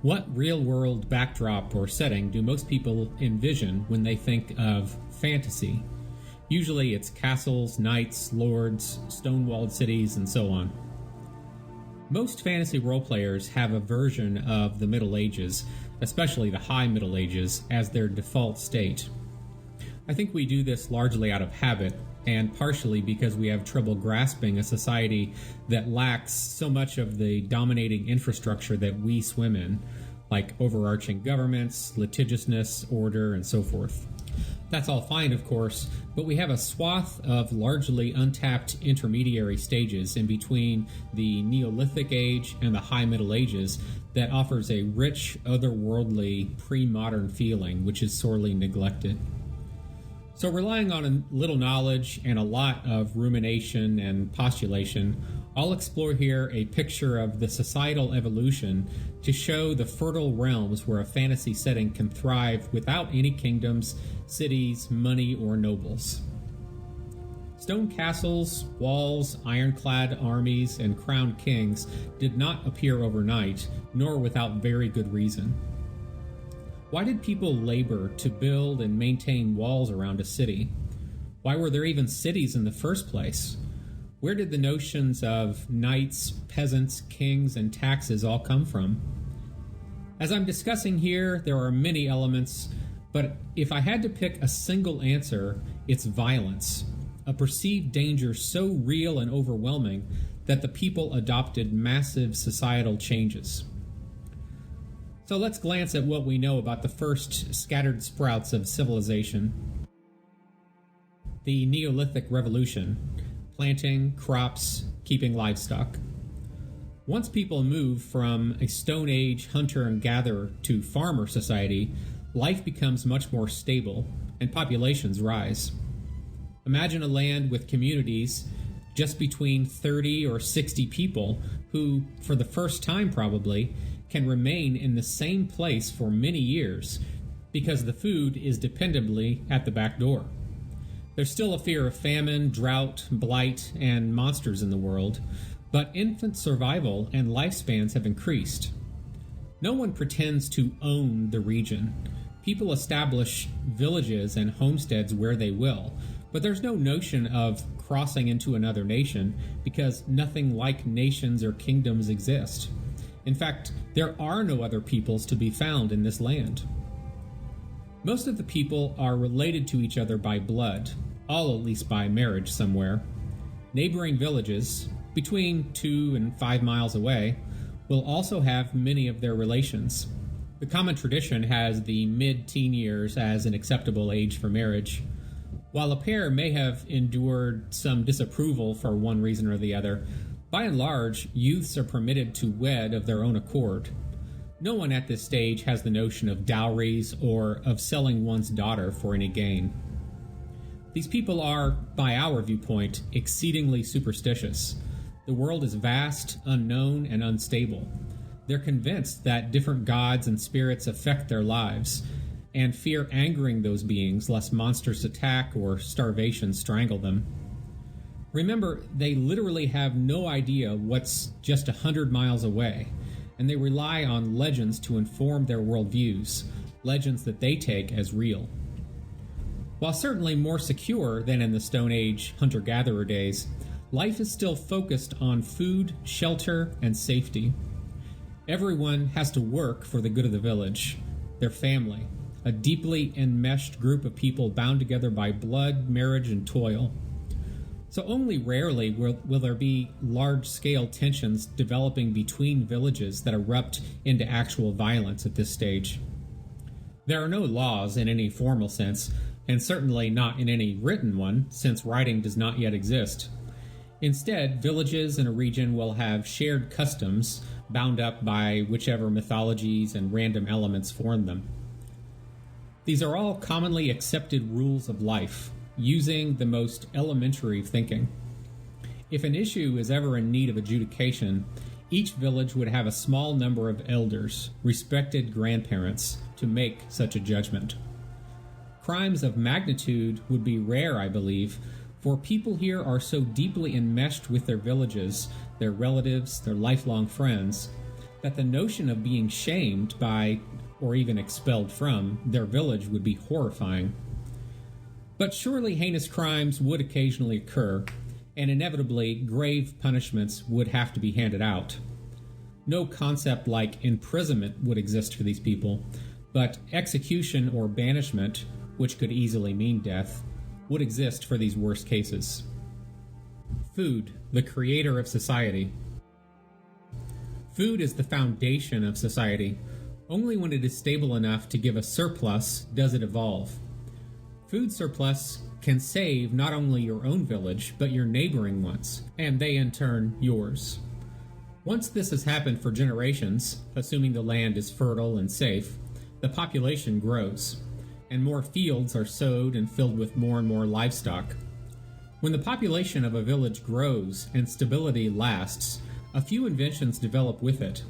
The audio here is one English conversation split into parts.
What real-world backdrop or setting do most people envision when they think of fantasy? Usually it's castles, knights, lords, stone-walled cities, and so on. Most fantasy role-players have a version of the Middle Ages, especially the High Middle Ages, as their default state. I think we do this largely out of habit, and partially because we have trouble grasping a society that lacks so much of the dominating infrastructure that we swim in, like overarching governments, litigiousness, order, and so forth. That's all fine, of course, but we have a swath of largely untapped intermediary stages in between the Neolithic Age and the High Middle Ages that offers a rich, otherworldly, pre-modern feeling which is sorely neglected. So relying on a little knowledge and a lot of rumination and postulation, I'll explore here a picture of the societal evolution to show the fertile realms where a fantasy setting can thrive without any kingdoms, cities, money, or nobles. Stone castles, walls, ironclad armies, and crowned kings did not appear overnight, nor without very good reason. Why did people labor to build and maintain walls around a city? Why were there even cities in the first place? Where did the notions of knights, peasants, kings, and taxes all come from? As I'm discussing here, there are many elements, but if I had to pick a single answer, it's violence, a perceived danger so real and overwhelming that the people adopted massive societal changes. So let's glance at what we know about the first scattered sprouts of civilization. The Neolithic Revolution, planting, crops, keeping livestock. Once people move from a Stone Age hunter and gatherer to farmer society, life becomes much more stable and populations rise. Imagine a land with communities just between 30 or 60 people who, for the first time probably, can remain in the same place for many years because the food is dependably at the back door. There's still a fear of famine, drought, blight, and monsters in the world, but infant survival and lifespans have increased. No one pretends to own the region. People establish villages and homesteads where they will, but there's no notion of crossing into another nation because nothing like nations or kingdoms exist. In fact, there are no other peoples to be found in this land. Most of the people are related to each other by blood, all at least by marriage somewhere. Neighboring villages, between 2 and 5 miles away, will also have many of their relations. The common tradition has the mid-teen years as an acceptable age for marriage. While a pair may have endured some disapproval for one reason or the other, by and large, youths are permitted to wed of their own accord. No one at this stage has the notion of dowries or of selling one's daughter for any gain. These people are, by our viewpoint, exceedingly superstitious. The world is vast, unknown, and unstable. They're convinced that different gods and spirits affect their lives, and fear angering those beings lest monsters attack or starvation strangle them. Remember, they literally have no idea what's just 100 miles away, and they rely on legends to inform their worldviews, legends that they take as real. While certainly more secure than in the Stone Age hunter-gatherer days, life is still focused on food, shelter, and safety. Everyone has to work for the good of the village, their family, a deeply enmeshed group of people bound together by blood, marriage, and toil. So only rarely will there be large-scale tensions developing between villages that erupt into actual violence at this stage. There are no laws in any formal sense, and certainly not in any written one, since writing does not yet exist. Instead, villages in a region will have shared customs bound up by whichever mythologies and random elements form them. These are all commonly accepted rules of life, using the most elementary thinking. If an issue is ever in need of adjudication, each village would have a small number of elders, respected grandparents, to make such a judgment. Crimes of magnitude would be rare, I believe, for people here are so deeply enmeshed with their villages, their relatives, their lifelong friends, that the notion of being shamed by, or even expelled from, their village would be horrifying. But surely heinous crimes would occasionally occur, and inevitably grave punishments would have to be handed out. No concept like imprisonment would exist for these people, but execution or banishment, which could easily mean death, would exist for these worst cases. Food, the creator of society. Food is the foundation of society. Only when it is stable enough to give a surplus does it evolve. Food surplus can save not only your own village, but your neighboring ones, and they in turn yours. Once this has happened for generations, assuming the land is fertile and safe, the population grows, and more fields are sowed and filled with more and more livestock. When the population of a village grows and stability lasts, a few inventions develop with it.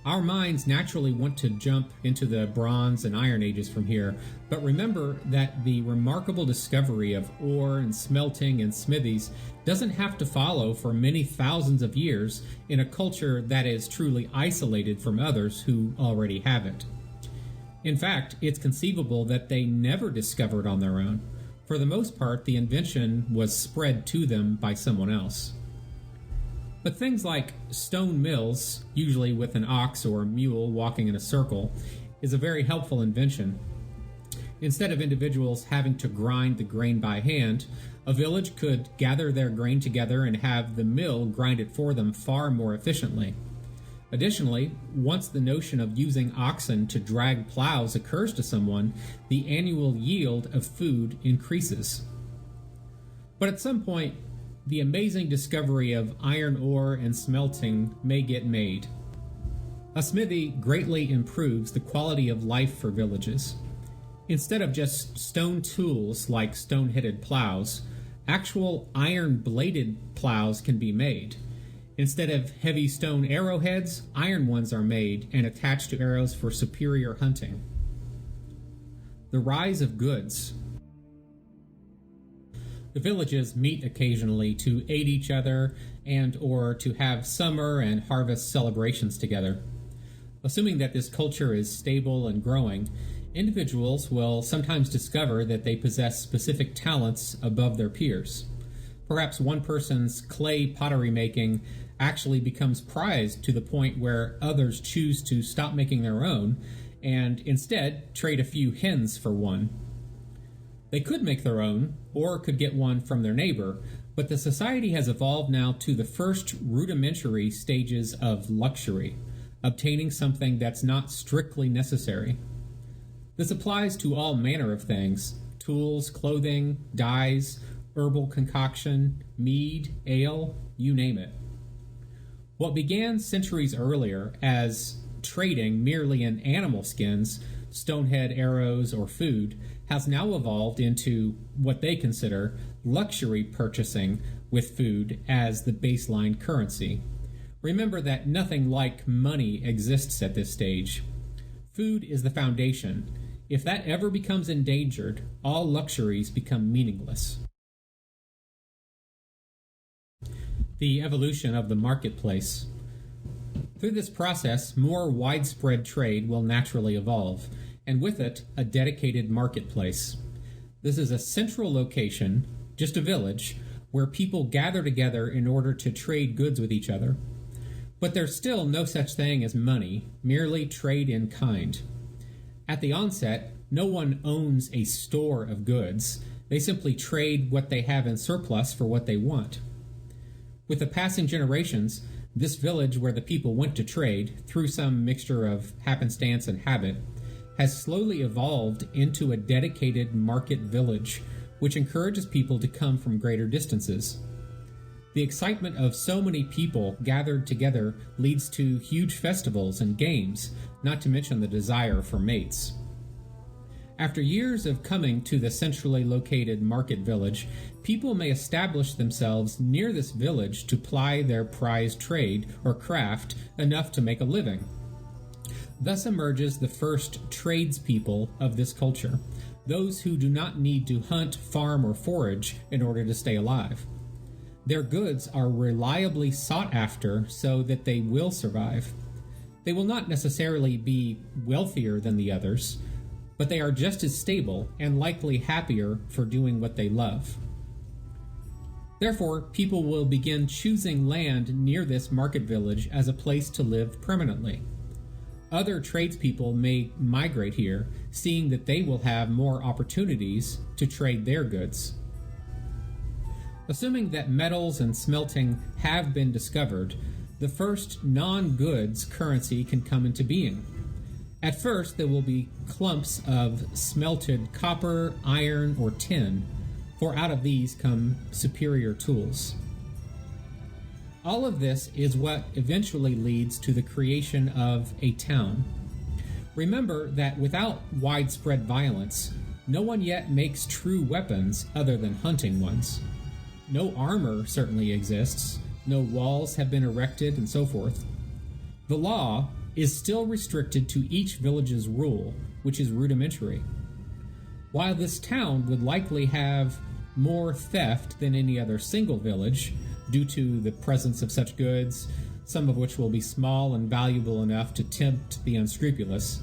Our minds naturally want to jump into the Bronze and Iron Ages from here, but remember that the remarkable discovery of ore and smelting and smithies doesn't have to follow for many thousands of years in a culture that is truly isolated from others who already have it. In fact, it's conceivable that they never discovered on their own. For the most part, the invention was spread to them by someone else. But things like stone mills, usually with an ox or a mule walking in a circle, is a very helpful invention. Instead of individuals having to grind the grain by hand, a village could gather their grain together and have the mill grind it for them far more efficiently. Additionally, once the notion of using oxen to drag plows occurs to someone, the annual yield of food increases. But at some point, the amazing discovery of iron ore and smelting may get made. A smithy greatly improves the quality of life for villages. Instead of just stone tools like stone-headed plows, actual iron-bladed plows can be made. Instead of heavy stone arrowheads, iron ones are made and attached to arrows for superior hunting. The rise of goods. The villages meet occasionally to aid each other and or to have summer and harvest celebrations together. Assuming that this culture is stable and growing, individuals will sometimes discover that they possess specific talents above their peers. Perhaps one person's clay pottery making actually becomes prized to the point where others choose to stop making their own and instead trade a few hens for one. They could make their own, or could get one from their neighbor, but the society has evolved now to the first rudimentary stages of luxury, obtaining something that's not strictly necessary. This applies to all manner of things: tools, clothing, dyes, herbal concoction, mead, ale, you name it. What began centuries earlier as trading merely in animal skins, stonehead arrows, or food has now evolved into what they consider luxury purchasing with food as the baseline currency. Remember that nothing like money exists at this stage. Food is the foundation. If that ever becomes endangered, all luxuries become meaningless. The evolution of the marketplace. Through this process, more widespread trade will naturally evolve, and with it, a dedicated marketplace. This is a central location, just a village, where people gather together in order to trade goods with each other. But there's still no such thing as money, merely trade in kind. At the onset, no one owns a store of goods. They simply trade what they have in surplus for what they want. With the passing generations, this village where the people went to trade, through some mixture of happenstance and habit, has slowly evolved into a dedicated market village, which encourages people to come from greater distances. The excitement of so many people gathered together leads to huge festivals and games, not to mention the desire for mates. After years of coming to the centrally located market village, people may establish themselves near this village to ply their prized trade or craft enough to make a living. Thus emerges the first tradespeople of this culture, those who do not need to hunt, farm, or forage in order to stay alive. Their goods are reliably sought after so that they will survive. They will not necessarily be wealthier than the others, but they are just as stable and likely happier for doing what they love. Therefore, people will begin choosing land near this market village as a place to live permanently. Other tradespeople may migrate here, seeing that they will have more opportunities to trade their goods. Assuming that metals and smelting have been discovered, the first non-goods currency can come into being. At first, there will be clumps of smelted copper, iron, or tin, for out of these come superior tools. All of this is what eventually leads to the creation of a town. Remember that without widespread violence, no one yet makes true weapons other than hunting ones. No armor certainly exists, no walls have been erected, and so forth. The law is still restricted to each village's rule, which is rudimentary. While this town would likely have more theft than any other single village, due to the presence of such goods, some of which will be small and valuable enough to tempt the unscrupulous,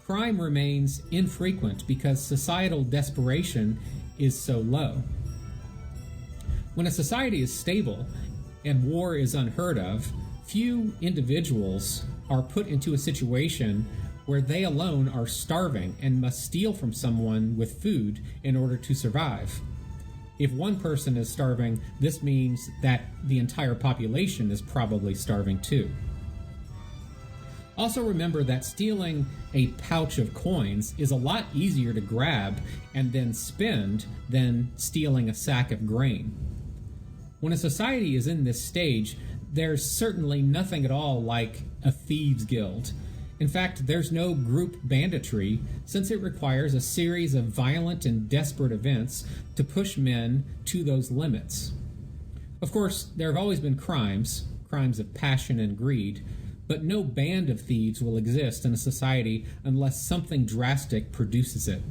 crime remains infrequent because societal desperation is so low. When a society is stable and war is unheard of, few individuals are put into a situation where they alone are starving and must steal from someone with food in order to survive. If one person is starving, this means that the entire population is probably starving too. Also remember that stealing a pouch of coins is a lot easier to grab and then spend than stealing a sack of grain. When a society is in this stage, there's certainly nothing at all like a thieves' guild. In fact, there's no group banditry, since it requires a series of violent and desperate events to push men to those limits. Of course, there have always been crimes of passion and greed, but no band of thieves will exist in a society unless something drastic produces it.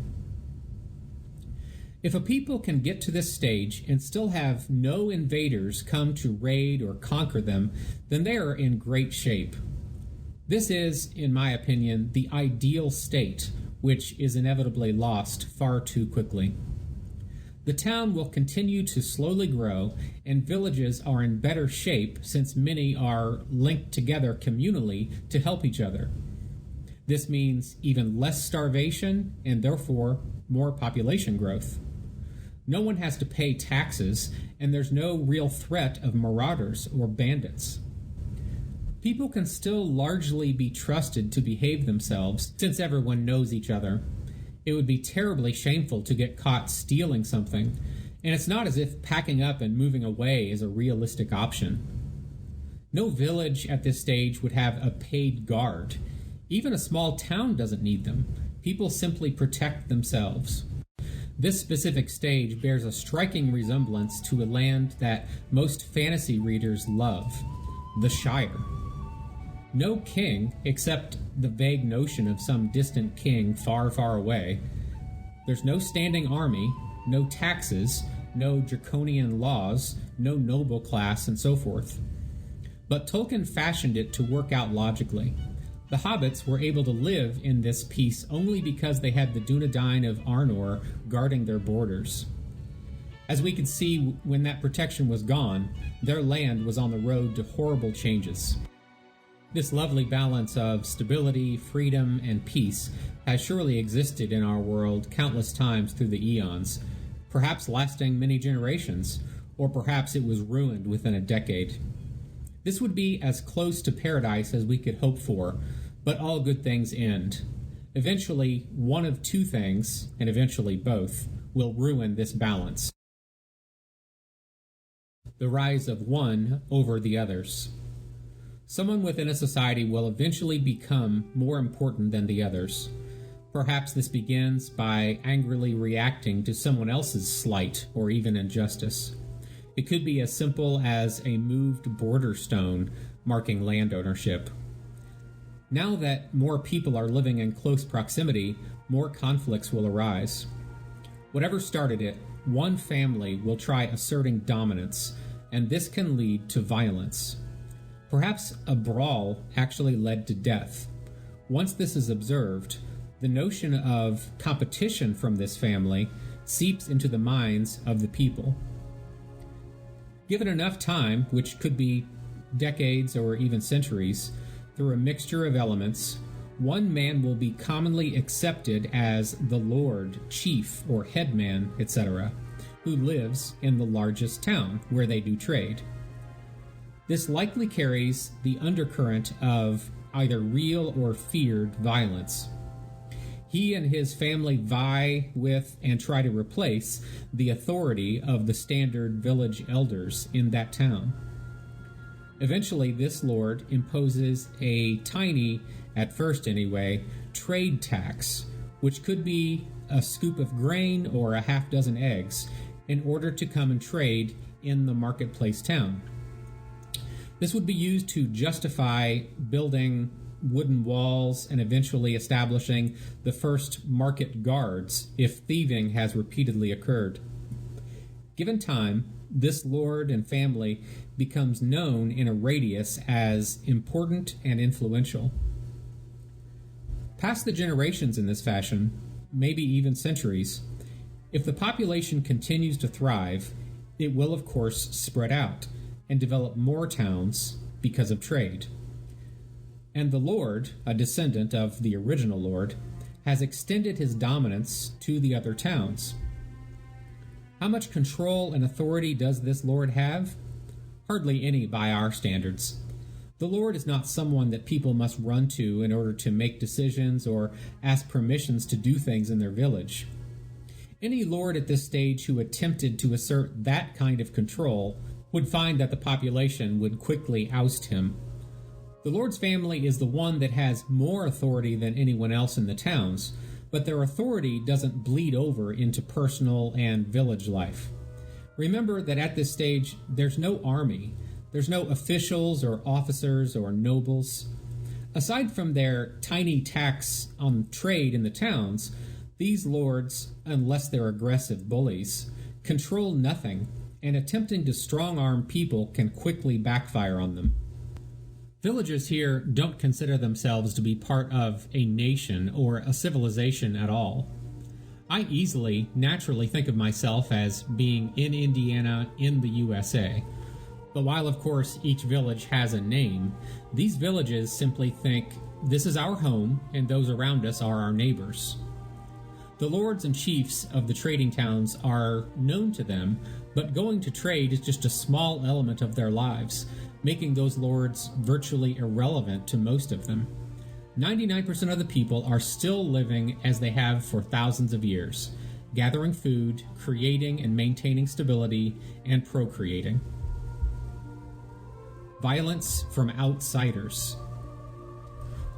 If a people can get to this stage and still have no invaders come to raid or conquer them, then they are in great shape. This is, in my opinion, the ideal state, which is inevitably lost far too quickly. The town will continue to slowly grow, and villages are in better shape since many are linked together communally to help each other. This means even less starvation and therefore more population growth. No one has to pay taxes, and there's no real threat of marauders or bandits. People can still largely be trusted to behave themselves since everyone knows each other. It would be terribly shameful to get caught stealing something, and it's not as if packing up and moving away is a realistic option. No village at this stage would have a paid guard. Even a small town doesn't need them. People simply protect themselves. This specific stage bears a striking resemblance to a land that most fantasy readers love, the Shire. No king, except the vague notion of some distant king far, far away. There's no standing army, no taxes, no draconian laws, no noble class, and so forth. But Tolkien fashioned it to work out logically. The hobbits were able to live in this peace only because they had the Dunedain of Arnor guarding their borders. As we could see, when that protection was gone, their land was on the road to horrible changes. This lovely balance of stability, freedom, and peace has surely existed in our world countless times through the eons, perhaps lasting many generations, or perhaps it was ruined within a decade. This would be as close to paradise as we could hope for, but all good things end. Eventually, one of two things, and eventually both, will ruin this balance. The rise of one over the others. Someone within a society will eventually become more important than the others. Perhaps this begins by angrily reacting to someone else's slight or even injustice. It could be as simple as a moved border stone marking land ownership. Now that more people are living in close proximity, more conflicts will arise. Whatever started it, one family will try asserting dominance, and this can lead to violence. Perhaps a brawl actually led to death. Once this is observed, the notion of competition from this family seeps into the minds of the people. Given enough time, which could be decades or even centuries, through a mixture of elements, one man will be commonly accepted as the lord, chief, or headman, etc., who lives in the largest town where they do trade. This likely carries the undercurrent of either real or feared violence. He and his family vie with and try to replace the authority of the standard village elders in that town. Eventually, this lord imposes a tiny, at first anyway, trade tax, which could be a scoop of grain or a half dozen eggs, in order to come and trade in the marketplace town. This would be used to justify building wooden walls and eventually establishing the first market guards if thieving has repeatedly occurred. Given time, this lord and family becomes known in a radius as important and influential. Past the generations in this fashion, maybe even centuries, if the population continues to thrive, it will of course spread out and develop more towns because of trade. And the lord, a descendant of the original lord, has extended his dominance to the other towns. How much control and authority does this lord have? Hardly any by our standards. The lord is not someone that people must run to in order to make decisions or ask permissions to do things in their village. Any lord at this stage who attempted to assert that kind of control would find that the population would quickly oust him. The lord's family is the one that has more authority than anyone else in the towns, but their authority doesn't bleed over into personal and village life. Remember that at this stage, there's no army, there's no officials or officers or nobles. Aside from their tiny tax on trade in the towns, these lords, unless they're aggressive bullies, control nothing, and attempting to strong-arm people can quickly backfire on them. Villagers here don't consider themselves to be part of a nation or a civilization at all. I easily, naturally think of myself as being in Indiana in the USA. But while of course each village has a name, these villages simply think, this is our home and those around us are our neighbors. The lords and chiefs of the trading towns are known to them, but going to trade is just a small element of their lives, making those lords virtually irrelevant to most of them. 99% of the people are still living as they have for thousands of years, gathering food, creating and maintaining stability, and procreating. Violence from outsiders.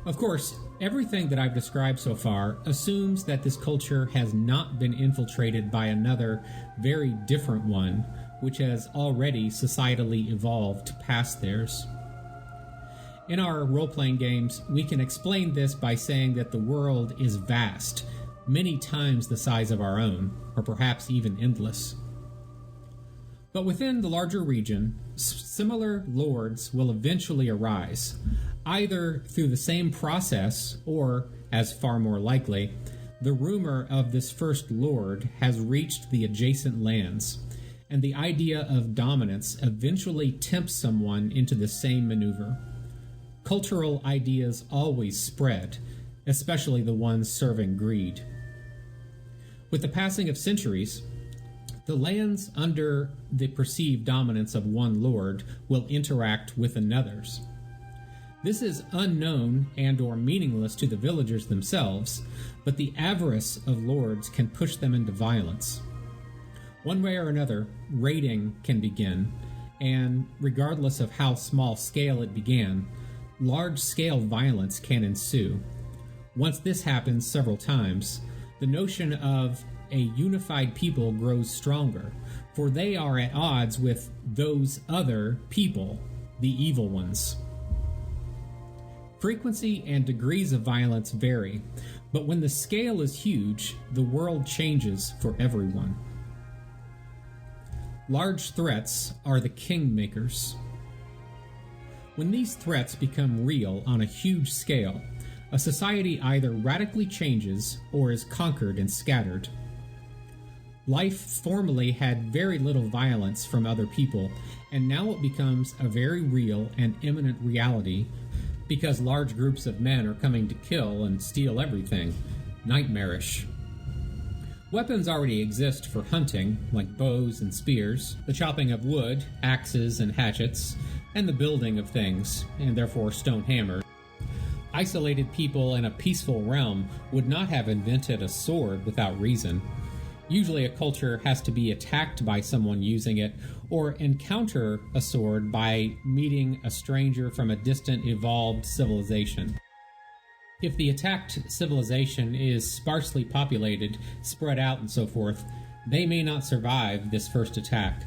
Of course, everything that I've described so far assumes that this culture has not been infiltrated by another, very different one, which has already societally evolved past theirs. In our role-playing games, we can explain this by saying that the world is vast, many times the size of our own, or perhaps even endless. But within the larger region, similar lords will eventually arise, either through the same process or, as far more likely, the rumor of this first lord has reached the adjacent lands, and the idea of dominance eventually tempts someone into the same maneuver. Cultural ideas always spread, especially the ones serving greed. With the passing of centuries, the lands under the perceived dominance of one lord will interact with another's. This is unknown and or meaningless to the villagers themselves, but the avarice of lords can push them into violence. One way or another, raiding can begin, and regardless of how small scale it began, large-scale violence can ensue. Once this happens several times, the notion of a unified people grows stronger, for they are at odds with those other people, the evil ones. Frequency and degrees of violence vary, but when the scale is huge, the world changes for everyone. Large threats are the kingmakers. When these threats become real on a huge scale, a society either radically changes or is conquered and scattered. Life formerly had very little violence from other people, and now it becomes a very real and imminent reality because large groups of men are coming to kill and steal everything. Nightmarish. Weapons already exist for hunting, like bows and spears, the chopping of wood, axes and hatchets, and the building of things, and therefore stone hammers. Isolated people in a peaceful realm would not have invented a sword without reason. Usually a culture has to be attacked by someone using it, or encounter a sword by meeting a stranger from a distant evolved civilization. If the attacked civilization is sparsely populated, spread out and so forth, they may not survive this first attack.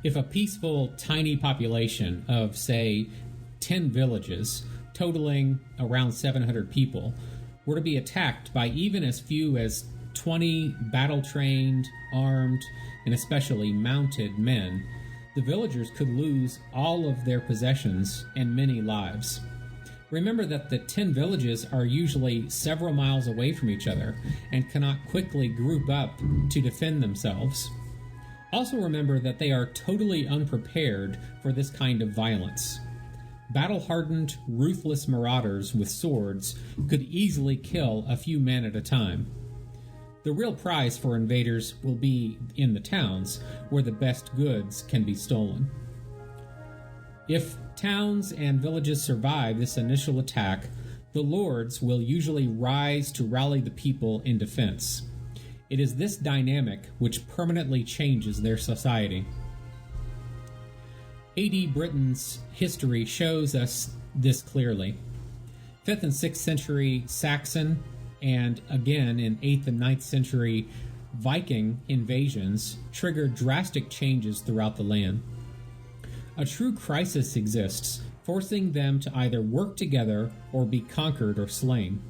If a peaceful, tiny population of, say, 10 villages, totaling around 700 people, were to be attacked by even as few as 20 battle-trained, armed, and especially mounted men, the villagers could lose all of their possessions and many lives. Remember that the 10 villages are usually several miles away from each other and cannot quickly group up to defend themselves. Also remember that they are totally unprepared for this kind of violence. Battle-hardened, ruthless marauders with swords could easily kill a few men at a time. The real prize for invaders will be in the towns, where the best goods can be stolen. If towns and villages survive this initial attack, the lords will usually rise to rally the people in defense. It is this dynamic which permanently changes their society. AD Britain's history shows us this clearly. 5th and 6th century Saxon, and again in 8th and 9th century Viking invasions triggered drastic changes throughout the land. A true crisis exists, forcing them to either work together or be conquered or slain.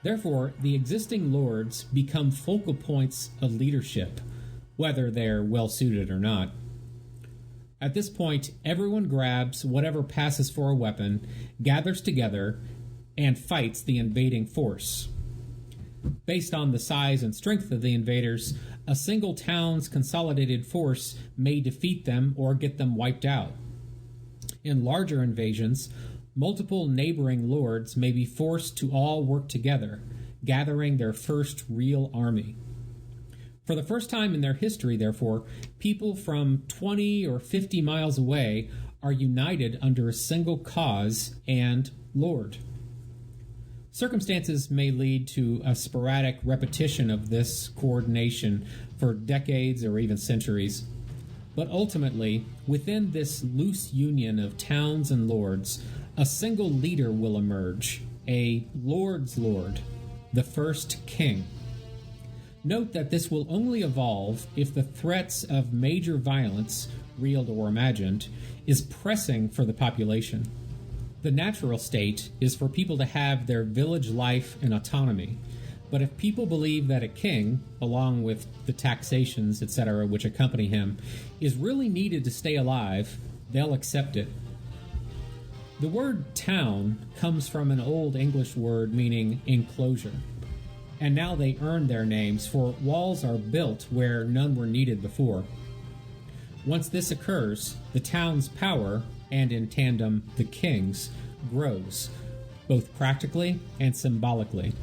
Therefore, the existing lords become focal points of leadership, whether they're well-suited or not. At this point, everyone grabs whatever passes for a weapon, gathers together, and fights the invading force. Based on the size and strength of the invaders, a single town's consolidated force may defeat them or get them wiped out. In larger invasions, multiple neighboring lords may be forced to all work together, gathering their first real army. For the first time in their history, therefore, people from 20 or 50 miles away are united under a single cause and lord. Circumstances may lead to a sporadic repetition of this coordination for decades or even centuries. But ultimately, within this loose union of towns and lords, a single leader will emerge, a lord's lord, the first king. Note that this will only evolve if the threats of major violence, real or imagined, is pressing for the population. The natural state is for people to have their village life and autonomy, but if people believe that a king, along with the taxations, etc., which accompany him, is really needed to stay alive, they'll accept it. The word town comes from an Old English word meaning enclosure, and now they earn their names, for walls are built where none were needed before. Once this occurs, the town's power, and in tandem the king's, grows, both practically and symbolically.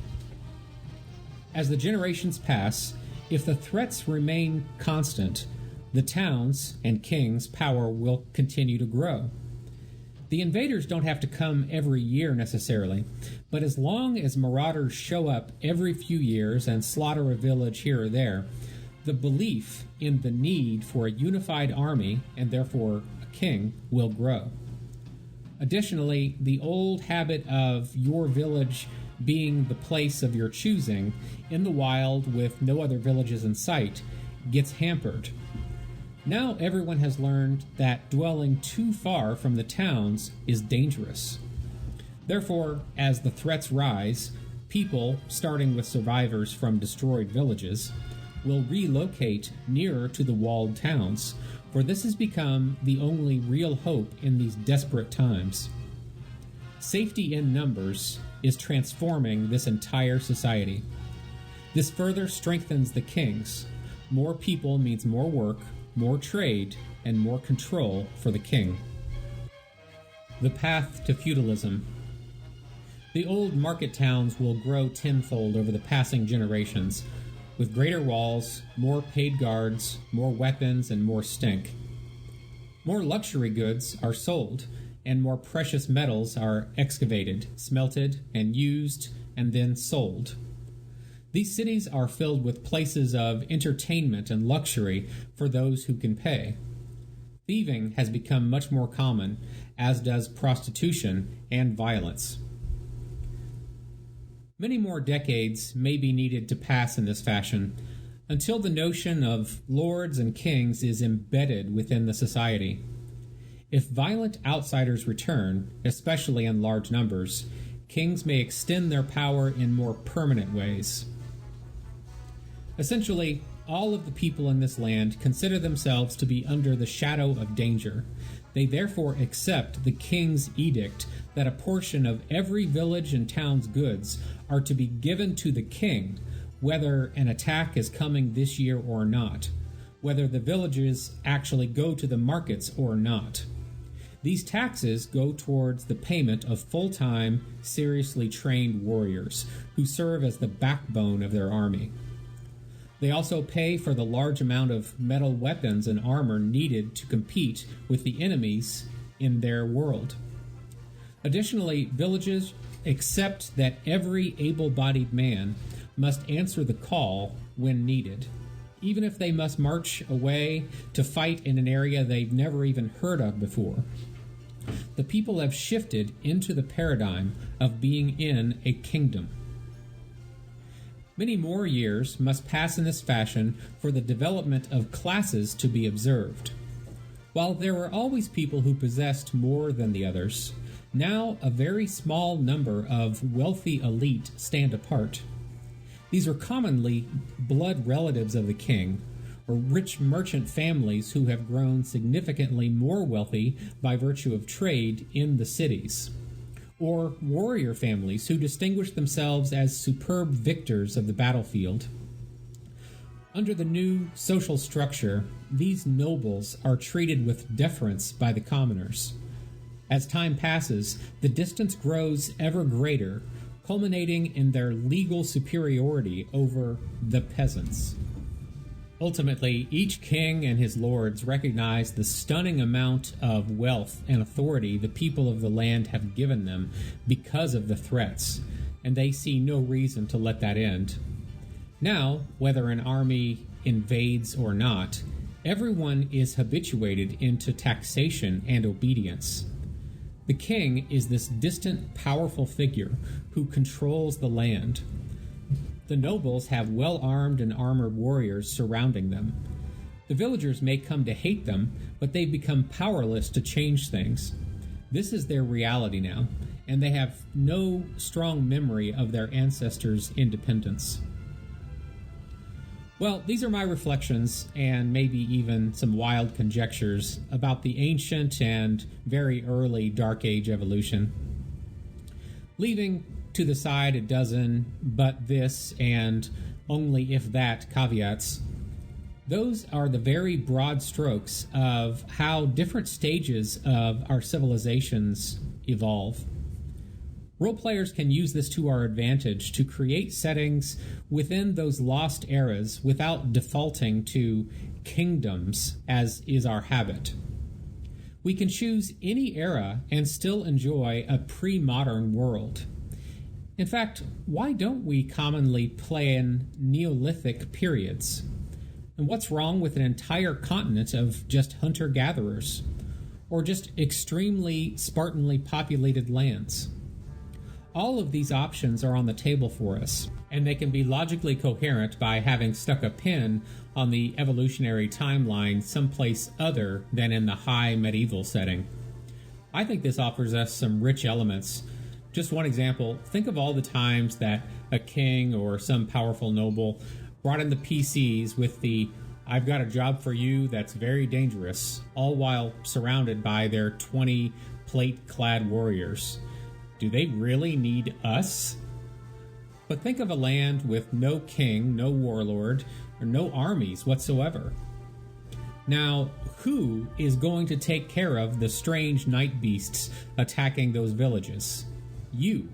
As the generations pass, if the threats remain constant, the town's and king's power will continue to grow. The invaders don't have to come every year necessarily, but as long as marauders show up every few years and slaughter a village here or there, the belief in the need for a unified army, and therefore a king, will grow. Additionally, the old habit of your village being the place of your choosing in the wild with no other villages in sight gets hampered. Now everyone has learned that dwelling too far from the towns is dangerous. Therefore, as the threats rise, people, starting with survivors from destroyed villages, will relocate nearer to the walled towns, for this has become the only real hope in these desperate times. Safety in numbers is transforming this entire society. This further strengthens the kings. More people means more work, more trade, and more control for the king. The path to feudalism. The old market towns will grow tenfold over the passing generations, with greater walls, more paid guards, more weapons, and more stink. More luxury goods are sold, and more precious metals are excavated, smelted, and used, and then sold. These cities are filled with places of entertainment and luxury for those who can pay. Thieving has become much more common, as does prostitution and violence. Many more decades may be needed to pass in this fashion, until the notion of lords and kings is embedded within the society. If violent outsiders return, especially in large numbers, kings may extend their power in more permanent ways. Essentially, all of the people in this land consider themselves to be under the shadow of danger. They therefore accept the king's edict that a portion of every village and town's goods are to be given to the king, whether an attack is coming this year or not, whether the villages actually go to the markets or not. These taxes go towards the payment of full-time, seriously trained warriors who serve as the backbone of their army. They also pay for the large amount of metal weapons and armor needed to compete with the enemies in their world. Additionally, villages accept that every able-bodied man must answer the call when needed, even if they must march away to fight in an area they've never even heard of before. The people have shifted into the paradigm of being in a kingdom. Many more years must pass in this fashion for the development of classes to be observed. While there were always people who possessed more than the others, now a very small number of wealthy elite stand apart. These are commonly blood relatives of the king, or rich merchant families who have grown significantly more wealthy by virtue of trade in the cities, or warrior families who distinguish themselves as superb victors of the battlefield. Under the new social structure, these nobles are treated with deference by the commoners. As time passes, the distance grows ever greater, culminating in their legal superiority over the peasants. Ultimately, each king and his lords recognize the stunning amount of wealth and authority the people of the land have given them because of the threats, and they see no reason to let that end. Now, whether an army invades or not, everyone is habituated into taxation and obedience. The king is this distant, powerful figure who controls the land. The nobles have well-armed and armored warriors surrounding them. The villagers may come to hate them, but they've become powerless to change things. This is their reality now, and they have no strong memory of their ancestors' independence. Well, these are my reflections, and maybe even some wild conjectures about the ancient and very early Dark Age evolution. Leaving to the side a dozen but this and only if that caveats, those are the very broad strokes of how different stages of our civilizations evolve. Role players can use this to our advantage to create settings within those lost eras without defaulting to kingdoms, as is our habit. We can choose any era and still enjoy a pre-modern world. In fact, why don't we commonly play in Neolithic periods? And what's wrong with an entire continent of just hunter-gatherers? Or just extremely Spartanly populated lands? All of these options are on the table for us, and they can be logically coherent by having stuck a pin on the evolutionary timeline someplace other than in the high medieval setting. I think this offers us some rich elements. Just one example, think of all the times that a king or some powerful noble brought in the PCs with the I've got a job for you that's very dangerous, all while surrounded by their 20 plate-clad warriors. Do they really need us? But think of a land with no king, no warlord, or no armies whatsoever. Now, who is going to take care of the strange night beasts attacking those villages? You.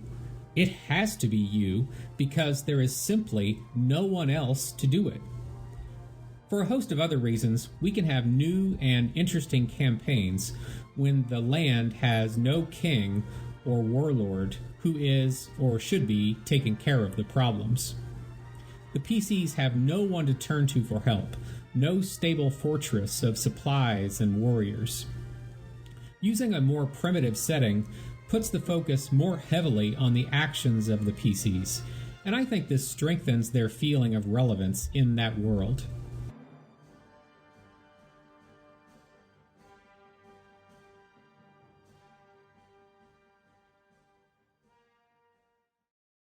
It has to be you, because there is simply no one else to do it. For a host of other reasons, we can have new and interesting campaigns when the land has no king or warlord who is or should be taking care of the problems. The PCs have no one to turn to for help, no stable fortress of supplies and warriors. Using a more primitive setting puts the focus more heavily on the actions of the PCs, and I think this strengthens their feeling of relevance in that world.